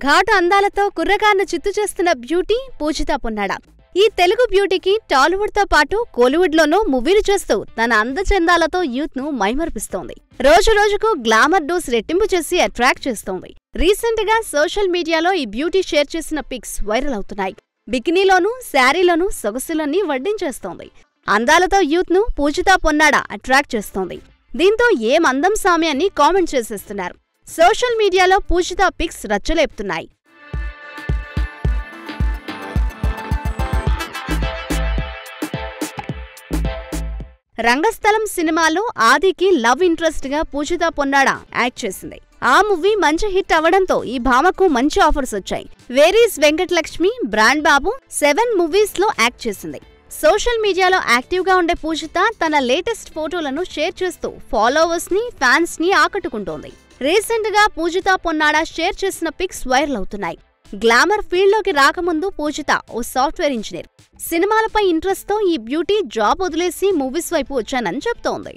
ఘాటు అందాలతో కుర్రకారును చిత్తు చేస్తున్న బ్యూటీ పూజితా పొన్నాడ. ఈ తెలుగు బ్యూటీకి టాలీవుడ్తో పాటు కోలీవుడ్లోనూ మూవీలు చేస్తూ తన అందచందాలతో యూత్ను మైమరిపిస్తోంది. రోజురోజుకు గ్లామర్ డోస్ రెట్టింపు చేసి అట్రాక్ట్ చేస్తోంది. రీసెంట్గా సోషల్ మీడియాలో ఈ బ్యూటీ షేర్ చేసిన పిక్స్ వైరల్ అవుతున్నాయి. బికినీలోనూ శారీలోనూ సొగసులన్నీ వడ్డించేస్తోంది. అందాలతో యూత్ను పూజితా పొన్నాడ అట్రాక్ట్ చేస్తోంది. దీంతో ఏం అందం సామి అని కామెంట్ చేసేస్తున్నారు. సోషల్ మీడియాలో పూజితా పిక్స్ రచ్చలేపుతున్నాయి. రంగస్థలం సినిమాలో ఆదికి లవ్ ఇంట్రెస్ట్ గా పూజితా పొన్నాడ యాక్ట్ చేసింది. ఆ మూవీ మంచి హిట్ అవడంతో ఈ భామకు మంచి ఆఫర్స్ వచ్చాయి. వేరీస్ వెంకటలక్ష్మి, బ్రాండ్ బాబు, 7 మూవీస్ లో యాక్ట్ చేసింది. సోషల్ మీడియాలో యాక్టివ్ గా ఉండే పూజిత తన లేటెస్ట్ ఫోటోలను షేర్ చేస్తూ ఫాలోవర్స్ ని, ఫ్యాన్స్ ని ఆకట్టుకుంటోంది. రీసెంట్ గా పూజితా పొన్నాడ షేర్ చేసిన పిక్స్ వైరల్ అవుతున్నాయి. గ్లామర్ ఫీల్డ్ లోకి రాకముందు పూజిత ఓ సాఫ్ట్వేర్ ఇంజనీర్. సినిమాలపై ఇంట్రెస్ట్ తో ఈ బ్యూటీ జాబ్ వదిలేసి మూవీస్ వైపు వచ్చానని చెప్తోంది.